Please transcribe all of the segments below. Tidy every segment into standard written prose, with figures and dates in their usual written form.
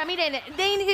día, miren,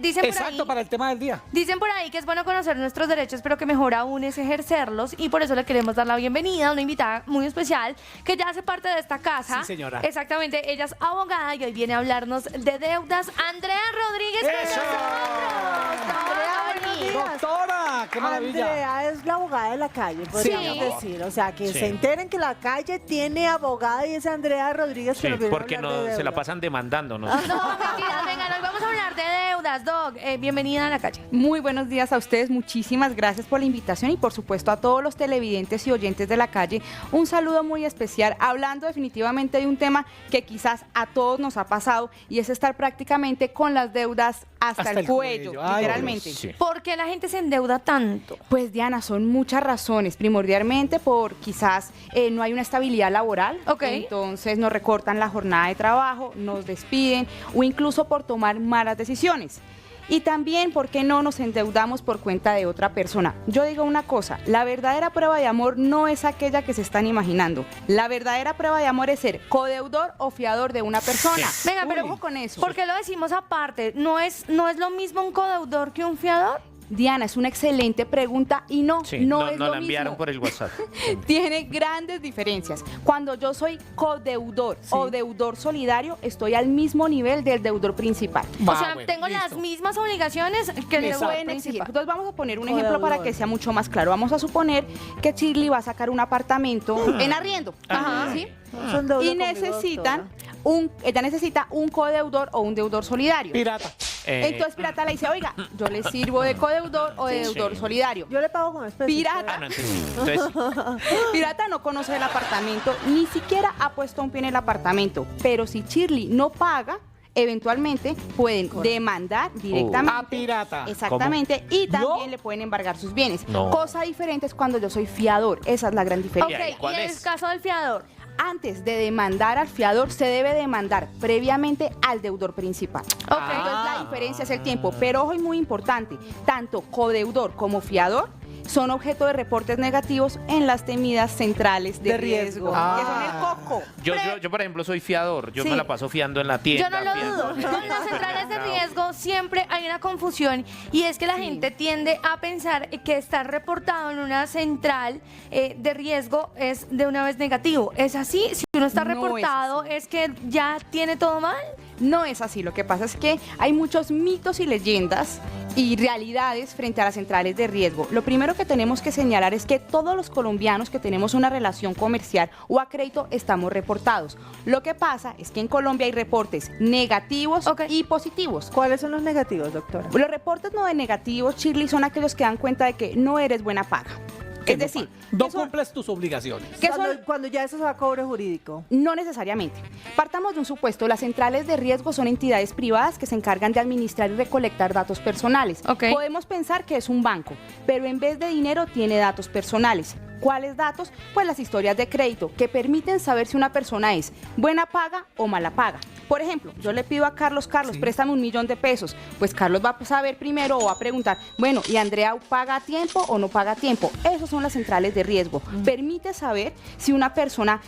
dicen por ahí. Exacto, para el tema del día. Dicen por ahí que es bueno conocer nuestros derechos, pero que mejor aún es ejercerlos. Y por eso le queremos dar la bienvenida a una invitada muy especial que ya hace parte de esta casa. Sí, señora. Exactamente, ella es abogada y hoy viene a hablarnos de deudas. Andrea Rodríguez. ¡Eso! Doctora, qué maravilla. Andrea es la abogada de la calle, podríamos decir. O sea, que se enteren que la calle tiene abogada y es Andrea Rodríguez. Sí, que nos viene a porque hablar de no se la deudas. pasan demandándonos. No, mentiras, vengan, hoy vamos a hablar de deudas, Doc. Bienvenida a la calle. Muy buenos días a ustedes, muchísimas gracias por la invitación y por supuesto a todos los televidentes y oyentes de la calle, un saludo muy especial, hablando definitivamente de un tema que quizás a todos nos ha pasado y es estar prácticamente con las deudas hasta el cuello, Ay, literalmente. Dios, sí. ¿Por qué la gente se endeuda tanto? Pues Diana, son muchas razones, primordialmente por quizás no hay una estabilidad laboral, Ok. entonces nos recortan la jornada de trabajo, nos despiden o incluso por tomar malas decisiones. Y también, ¿por qué no nos endeudamos por cuenta de otra persona? Yo digo una cosa, la verdadera prueba de amor no es aquella que se están imaginando. La verdadera prueba de amor es ser codeudor o fiador de una persona. Venga, pero ojo con eso. ¿por qué lo decimos aparte? ¿No es lo mismo un codeudor que un fiador? Diana, es una excelente pregunta y no, Sí, no no, es no lo la enviaron mismo. por el WhatsApp. Tiene grandes diferencias. Cuando yo soy codeudor o deudor solidario, estoy al mismo nivel del deudor principal. O sea, tengo las mismas obligaciones que el deudor Pueden exigir. principal. Entonces vamos a poner un ejemplo para que sea mucho más claro. Vamos a suponer que Shirley va a sacar un apartamento en arriendo. ¿Sí? Son deudas Y conmigo, necesitan doctora. ella necesita un codeudor o un deudor solidario. Pirata. Entonces Pirata le dice, oiga, yo le sirvo de codeudor o de deudor solidario. Yo le pago con especie. Pirata. Ah, no entendí. Entonces, Pirata no conoce el apartamento, ni siquiera ha puesto un pie en el apartamento. Pero si Shirley no paga, eventualmente pueden demandar directamente. A pirata. Exactamente. Y también ¿No? le pueden embargar sus bienes. No. Cosa diferente es cuando yo soy fiador. Esa es la gran Ok, diferencia. ¿Y cuál y en el es? caso del fiador. Antes de demandar al fiador, se debe demandar previamente al deudor principal. Ok. Entonces la diferencia es el tiempo. Pero ojo, y muy importante, tanto codeudor como fiador son objeto de reportes negativos en las temidas centrales de De riesgo, riesgo. que son el coco. yo, por ejemplo, soy fiador. Yo Sí. me la paso fiando en la tienda. Yo no lo fiando dudo. en el Con las centrales de riesgo siempre hay una confusión y es que la gente tiende a pensar que estar reportado en una central de riesgo es de una vez negativo. ¿Es así? Si uno está No es reportado, ¿es que ya tiene todo mal? No es así, lo que pasa es que hay muchos mitos y leyendas y realidades frente a las centrales de riesgo. Lo primero que tenemos que señalar es que todos los colombianos que tenemos una relación comercial o a crédito estamos reportados. Lo que pasa es que en Colombia hay reportes negativos y positivos. ¿Cuáles son los negativos, doctora? Los reportes no de negativos, Shirley, son aquellos que dan cuenta de que no eres buena paga. Es decir, no que son- cumples tus obligaciones. que son Cuando ya eso se va a cobro jurídico. no necesariamente. Partamos de un supuesto. Las centrales de riesgo son entidades privadas que se encargan de administrar y recolectar datos personales. Ok. Podemos pensar que es un banco, pero en vez de dinero tiene datos personales. ¿Cuáles datos? Pues las historias de crédito que permiten saber si una persona es buena paga o mala paga. Por ejemplo, yo le pido a Carlos, préstame 1.000.000 de pesos. Pues Carlos va a saber primero o va a preguntar, bueno, ¿y Andrea paga a tiempo o no paga a tiempo? Esas son las centrales de riesgo. Permite saber si una persona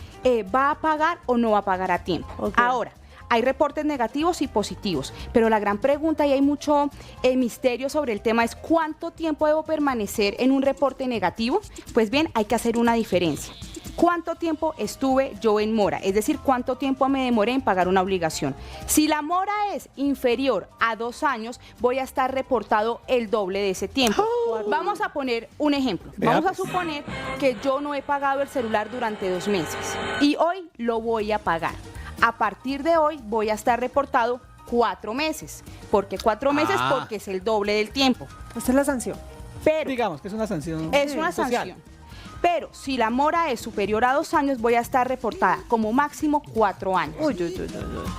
va a pagar o no va a pagar a tiempo. Ok. Ahora, hay reportes negativos y positivos, pero la gran pregunta y hay mucho misterio sobre el tema es ¿cuánto tiempo debo permanecer en un reporte negativo? Pues bien, hay que hacer una diferencia. ¿Cuánto tiempo estuve yo en mora? Es decir, ¿cuánto tiempo me demoré en pagar una obligación? Si la mora es inferior a 2 años, voy a estar reportado el doble de ese tiempo. Vamos a poner un ejemplo. Vamos a suponer que yo no he pagado el celular durante 2 meses y hoy lo voy a pagar. A partir de hoy voy a estar reportado 4 meses. ¿Por qué 4 meses? Porque es el doble del tiempo. Esta es la sanción. Pero Digamos que es una sanción. es una social. sanción. Pero si la mora es superior a 2 años, voy a estar reportada como máximo 4 años.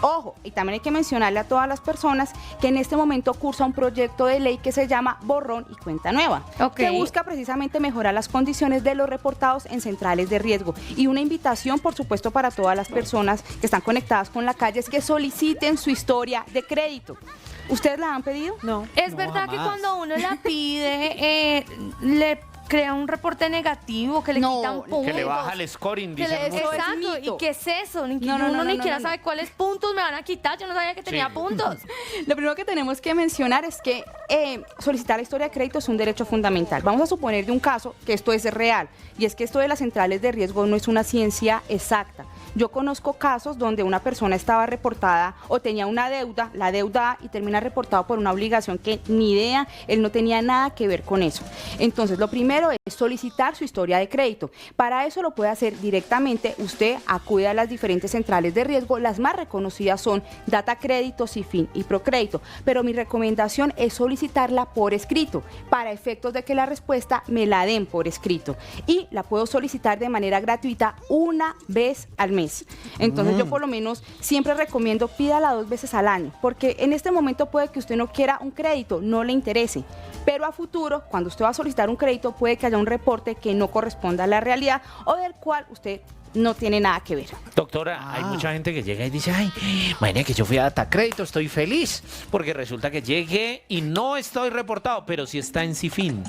Ojo, y también hay que mencionarle a todas las personas que en este momento cursa un proyecto de ley que se llama Borrón y Cuenta Nueva, que busca precisamente mejorar las condiciones de los reportados en centrales de riesgo. Y una invitación, por supuesto, para todas las personas que están conectadas con la calle es que soliciten su historia de crédito. ¿Ustedes la han pedido? No. Es No, verdad que jamás. cuando uno la pide, le crea un reporte negativo, que le No, quitan puntos. Que le baja el scoring, Que dicen le- muchos. exacto, mito. ¿y qué es eso? Uno No, ni siquiera no. sabe cuáles puntos me van a quitar, yo no sabía que tenía Sí. puntos. Lo primero que tenemos que mencionar es que solicitar la historia de crédito es un derecho fundamental. Vamos a suponer de un caso que esto es real, y es que esto de las centrales de riesgo no es una ciencia exacta. Yo conozco casos donde una persona estaba reportada o tenía una deuda, la deuda y termina reportado por una obligación que ni idea, él no tenía nada que ver con eso. Entonces, lo primero es solicitar su historia de crédito. Para eso lo puede hacer directamente, usted acude a las diferentes centrales de riesgo, las más reconocidas son Data Crédito, Cifin y Procrédito, pero mi recomendación es solicitarla por escrito, para efectos de que la respuesta me la den por escrito, y la puedo solicitar de manera gratuita una vez al mes. Entonces yo por lo menos siempre recomiendo pídala 2 veces al año, porque en este momento puede que usted no quiera un crédito, no le interese, pero a futuro, cuando usted va a solicitar un crédito, puede que haya un reporte que no corresponda a la realidad o del cual usted no tiene nada que ver. Doctora, hay mucha gente que llega y dice, ay, imagínate que yo fui a Data Crédito, estoy feliz, porque resulta que llegué y no estoy reportado, pero sí está en Cifin.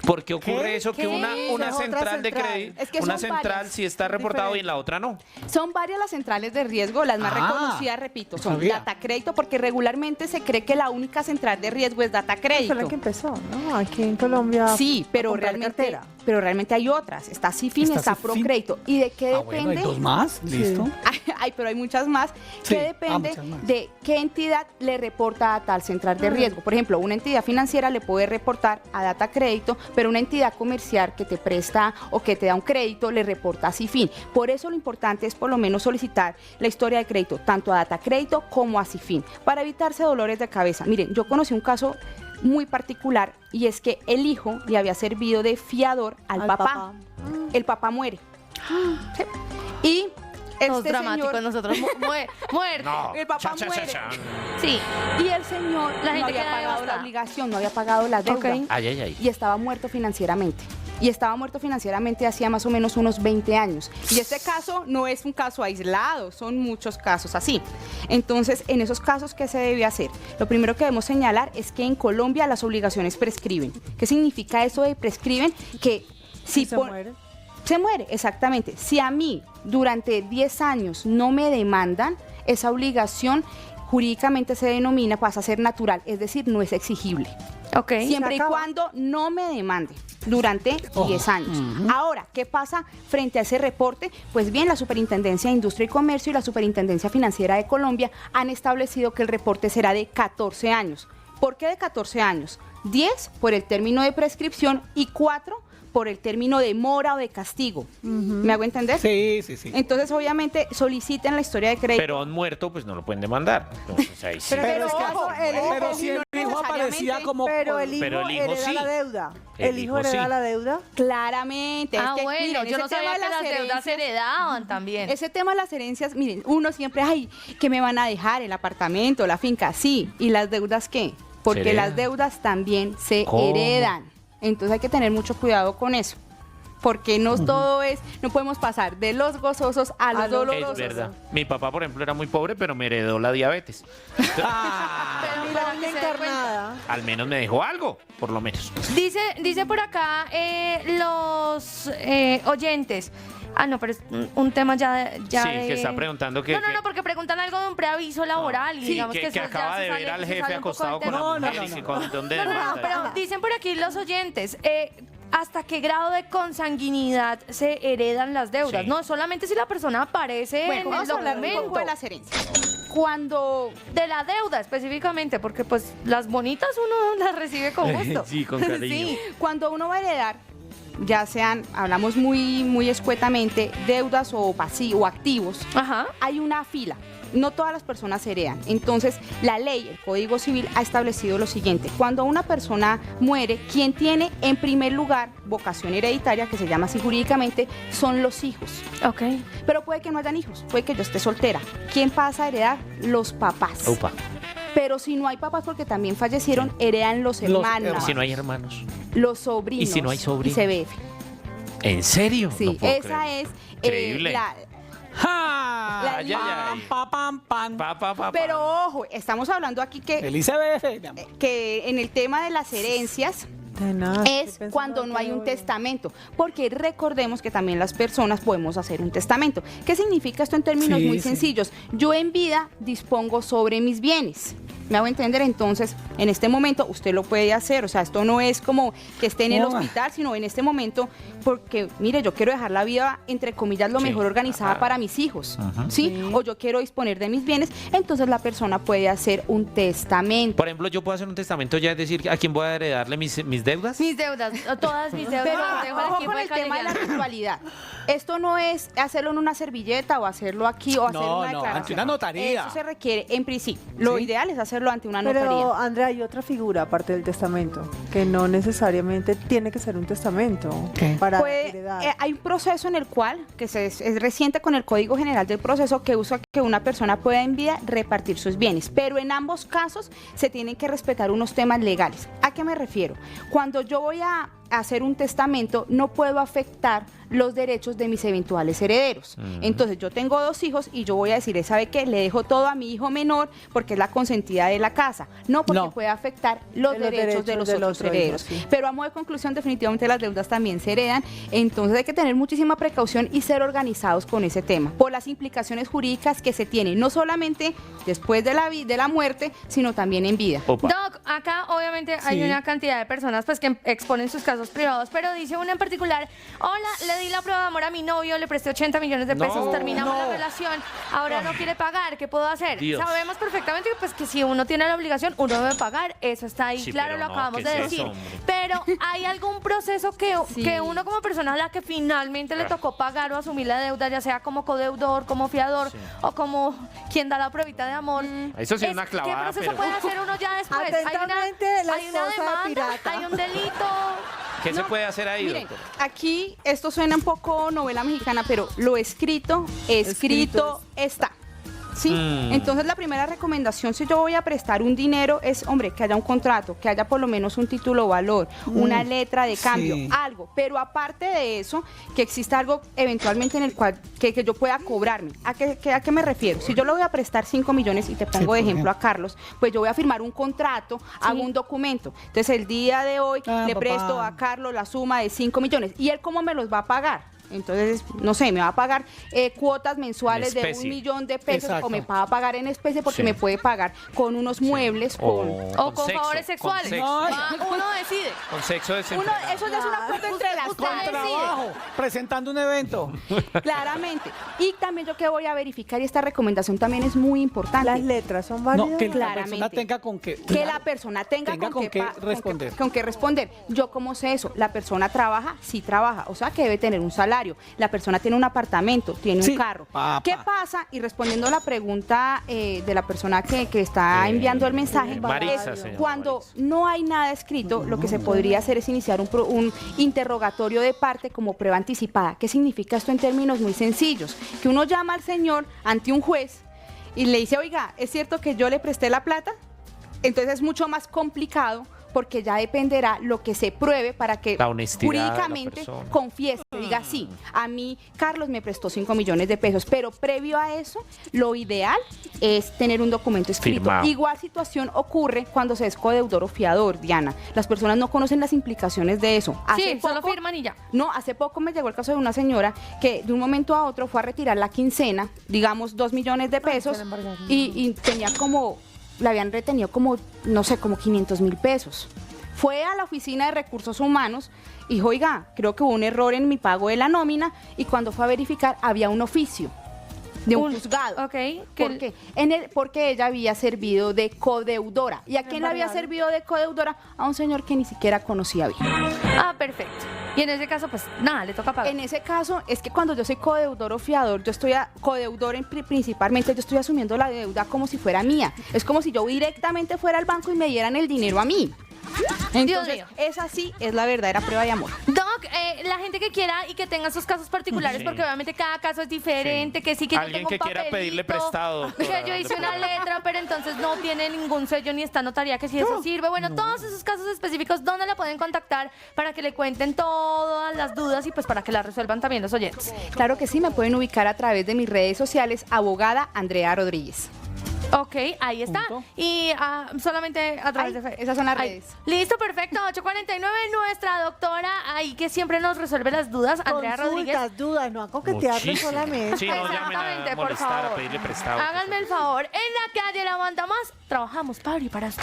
¿Por qué ocurre eso? Que ¿Qué? una Esa es otra central de central. crédito, Es que una son central varias. sí está reportado y en la otra no. Son varias las centrales de riesgo, las más reconocidas, repito, son sabía. Data Crédito, porque regularmente se cree que la única central de riesgo es Data Fue la Crédito. que empezó, ¿no? Aquí en Colombia. Sí, a pero comprar realmente, cartera. pero realmente hay otras. Está Cifin, ¿Está está Cifin? Procrédito. ¿Y de qué Bueno, depende? hay 2 más, listo. Ay, pero hay muchas más. Sí, Que depende muchas más. de qué entidad le reporta a tal central de riesgo. Por ejemplo, una entidad financiera le puede reportar a Data Crédito, pero una entidad comercial que te presta o que te da un crédito le reporta a Cifin. Por eso lo importante es por lo menos solicitar la historia de crédito tanto a Data Crédito como a Cifin para evitarse dolores de cabeza. Miren, yo conocí un caso muy particular, y es que el hijo le había servido de fiador al papá. El papá muere. Sí. Y Todos este dramáticos señor, nosotros, muerto. No. El papá muere. Sí. y el señor La no gente había queda pagado la devastada. obligación, no había pagado la deuda. Ok. Ay, ay, ay. Y estaba muerto financieramente. Y estaba muerto financieramente hacía más o menos unos 20 años. Y este caso no es un caso aislado, son muchos casos así. Entonces, en esos casos, ¿qué se debe hacer? Lo primero que debemos señalar es que en Colombia las obligaciones prescriben. ¿Qué significa eso de prescriben? Que si Se por- muere. se muere, exactamente. Si a mí durante 10 años no me demandan, esa obligación jurídicamente se denomina, pasa a ser natural, es decir, no es exigible. Ok. Siempre y Se acaba. cuando no me demande durante 10 años. Ahora, ¿qué pasa frente a ese reporte? Pues bien, la Superintendencia de Industria y Comercio y la Superintendencia Financiera de Colombia han establecido que el reporte será de 14 años. ¿Por qué de 14 años? 10 por el término de prescripción y 4 por el término de mora o de castigo. ¿Me hago entender? Sí, sí, sí. Entonces, obviamente, soliciten la historia de crédito. Pero han muerto, pues no lo pueden demandar. Entonces, ahí sí. Pero es que ojo, Pero el si hijo el hijo no aparecía necesariamente, como... Pero el hijo, Pero el hijo hereda sí. la deuda. El El hijo hijo hereda sí. la deuda. Claramente. Ah, es que, bueno, miren, yo ese no tema sabía de que las deudas se herencias- heredaban también. Ese tema de las herencias, miren, uno siempre, ay, ¿qué me van a dejar? ¿El apartamento, la finca? Sí. ¿Y las deudas qué? Porque ¿Se heredan? las deudas también se ¿Cómo? heredan. Entonces hay que tener mucho cuidado con eso. Porque no todo es, no podemos pasar de los gozosos a los A los- dolorosos. Es verdad. Mi papá, por ejemplo, era muy pobre, pero me heredó la diabetes. Pero Y la para uña que se dé cuenta. encarnada. Al menos me dejó algo, por lo menos. Dice por acá los oyentes. Ah, no, pero es un tema ya Sí, de- que está preguntando que... No, porque preguntan algo de un preaviso laboral. Y Sí, digamos que eso ya acaba se de sale- ver al se jefe sale un poco acostado del con la tema. mujer y que con dónde No, demanda. pero dicen por aquí los oyentes, ¿hasta qué grado de consanguinidad se heredan las deudas? Sí. No, solamente si la persona aparece Bueno, en vamos el a hablar un documento. poco de las herencias. Cuando De la deuda específicamente, porque pues las bonitas uno las recibe con gusto. Sí, con cariño. Sí. Cuando uno va a heredar, ya sean, hablamos muy escuetamente, deudas o pasivos o activos, Ajá. hay una fila. No todas las personas heredan. Entonces, la ley, el Código Civil, ha establecido lo siguiente. Cuando una persona muere, quien tiene en primer lugar vocación hereditaria, que se llama así jurídicamente, son los hijos. Ok. Pero puede que no hayan hijos, puede que yo esté soltera. ¿Quién pasa a heredar? Los papás. Upa. Pero si no hay papás porque también fallecieron, heredan los hermanos, ¿Y si no hay hermanos? los sobrinos. ¿Y si no hay sobrinos? Y CBF. ¿En serio? Sí, No puedo esa creer. es Increíble. ¡Ja! La Ay, ay, ay. Pam, pam, pam. Pa, pa, pa, pa. Pero ojo, estamos hablando aquí El ICBF, mi amor. que en el tema de las herencias, Tenaz, estoy es pensando cuando en no qué hay un devolver. testamento, porque recordemos que también las personas podemos hacer un testamento. ¿Qué significa esto en términos Sí, muy sí. sencillos? Yo en vida dispongo sobre mis bienes. ¿Me hago entender? Entonces, en este momento usted lo puede hacer, o sea, esto no es como que esté en el No. hospital, sino en este momento, porque, mire, yo quiero dejar la vida, entre comillas, lo Sí. mejor organizada Ajá. para mis hijos, ¿sí? O yo quiero disponer de mis bienes, entonces la persona puede hacer un testamento. Por ejemplo, yo puedo hacer un testamento ya, es decir, ¿a quién voy a heredarle mis deudas? Mis deudas, todas mis deudas. Pero las dejo al ojo equipo con de el tema de la Calidad. ritualidad. Esto no es hacerlo en una servilleta o hacerlo aquí o hacer No, una no, declaración. ante una notaría. Eso se requiere en principio. Lo ¿Sí? ideal es hacerlo ante una notaría. Pero, Andrea, hay otra figura aparte del testamento, que no necesariamente tiene que ser un testamento ¿Qué? para Pues, heredar. hay un proceso en el cual, es reciente con el Código General del Proceso, que usa que una persona pueda en vida repartir sus bienes, pero en ambos casos se tienen que respetar unos temas legales. ¿A qué me refiero? Cuando yo voy a hacer un testamento, no puedo afectar los derechos de mis eventuales herederos. Entonces, yo tengo 2 hijos y yo voy a decir, ¿sabe qué? Le dejo todo a mi hijo menor porque es la consentida de la casa. No, porque No. puede afectar los De los derechos de los derechos del otros otro hijo, herederos. sí. Pero a modo de conclusión, definitivamente las deudas también se heredan, entonces hay que tener muchísima precaución y ser organizados con ese tema, por las implicaciones jurídicas que se tienen, no solamente después de la muerte, sino también en vida. Opa. Doc, acá obviamente hay Sí. una cantidad de personas pues que exponen sus casos privados, pero dice una en particular, hola, le di la prueba de amor a mi novio, le presté 80 millones de pesos, No, terminamos la relación, ahora no quiere pagar, ¿qué puedo hacer? Dios. Sabemos perfectamente que, pues, que si uno tiene la obligación, uno debe pagar, eso está ahí, Sí, claro, pero lo no, acabamos ¿qué de es decir. eso, hombre? Pero ¿hay algún proceso Sí. que uno como persona a la que finalmente le tocó pagar o asumir la deuda, ya sea como codeudor, como fiador o como quien da la pruebita de amor? Eso sí es una ¿Qué clavada, proceso pero- puede hacer uno ya después? Atentamente, la hay una esposa demanda, pirata. hay un delito. ¿Qué se puede hacer ahí, Miren, doctor? aquí esto suena un poco novela mexicana, pero lo escrito está. ¿Sí? Entonces la primera recomendación, si yo voy a prestar un dinero, es, hombre, que haya un contrato, que haya por lo menos un título o valor, una letra de cambio, Sí. algo. Pero aparte de eso, que exista algo eventualmente en el cual que yo pueda cobrarme. ¿A qué me refiero? Si yo le voy a prestar 5 millones y te pongo por de ejemplo ejemplo. a Carlos, pues yo voy a firmar un contrato, hago un documento. Entonces el día de hoy le papá. presto a Carlos la suma de 5 millones. ¿Y él cómo me los va a pagar? Entonces, no sé, me va a pagar cuotas mensuales de especie. 1 millón de pesos Exacto. o me va a pagar en especie porque Sí. me puede pagar con unos muebles, con... O con sexo, favores con sexuales. sexo. Uno decide. Con sexo Uno, desenfrenado. eso ya es un acuerdo entre las Usted partes. decide. Trabajo, presentando un evento. Claramente. Y también yo que voy a verificar, y esta recomendación también es muy importante. Las letras son válidas. No, que la Claramente. persona tenga con qué. Que la persona tenga con qué responder. Con qué responder. Yo, ¿cómo sé eso? La persona trabaja, sí trabaja, o sea que debe tener un salario. La persona tiene un apartamento, tiene Sí, un carro. papá. ¿Qué pasa? Y respondiendo a la pregunta de la persona que está enviando el mensaje, Marisa, es señora cuando Marisa. no hay nada escrito, lo que se podría hacer es iniciar un interrogatorio de parte como prueba anticipada. ¿Qué significa esto en términos muy sencillos? Que uno llama al señor ante un juez y le dice, oiga, ¿es cierto que yo le presté la plata? Entonces es mucho más complicado porque ya dependerá lo que se pruebe para que La honestidad de la jurídicamente persona. confiese, diga, sí, a mí Carlos me prestó 5 millones de pesos, pero previo a eso, lo ideal es tener un documento escrito. Firmado. Igual situación ocurre cuando se es codeudor o fiador, Diana. Las personas no conocen las implicaciones de eso. Sí, solo firman y ya. No, hace poco me llegó el caso de una señora que de un momento a otro fue a retirar la quincena, digamos 2 millones de pesos, y tenía como, le habían retenido como, no sé, como 500,000 pesos. Fue a la oficina de recursos humanos y dijo, oiga, creo que hubo un error en mi pago de la nómina, y cuando fue a verificar había un oficio de un juzgado. Ok. ¿Por qué? Porque ella había servido de codeudora. ¿Y a quién le había servido de codeudora? A un señor que ni siquiera conocía bien. Ah, perfecto. Y en ese caso, pues nada, le toca pagar. En ese caso, es que cuando yo soy codeudor o fiador, yo estoy codeudor principalmente, yo estoy asumiendo la deuda como si fuera mía. Es como si yo directamente fuera al banco y me dieran el dinero a mí. Entonces, mío. esa sí es la verdadera prueba de amor. Doc, la gente que quiera y que tenga sus casos particulares, Sí. porque obviamente cada caso es diferente, Sí. que sí que yo Alguien tengo un que quiera papelito, pedirle prestado, doctora, que yo hice le una puedo- letra, pero entonces no tiene ningún sello ni está notaría que si eso sirve. Bueno, todos esos casos específicos, ¿dónde la pueden contactar para que le cuenten todas las dudas y pues para que las resuelvan también los oyentes? Claro que sí, me pueden ubicar a través de mis redes sociales, abogada Andrea Rodríguez. Ok, ahí está. Punto. Y solamente a través Ay, de esas son las Ay, redes. Listo, perfecto. 8:49, nuestra doctora ahí que siempre nos resuelve las dudas, Andrea Rodríguez. Consultas, dudas, no a coquetearle Muchísimo. solamente. Sí, no llamen Exactamente, a por molestar, a favor. pedirle prestado. Háganme el favor. En la calle La Aguanta Más, trabajamos para y para usted.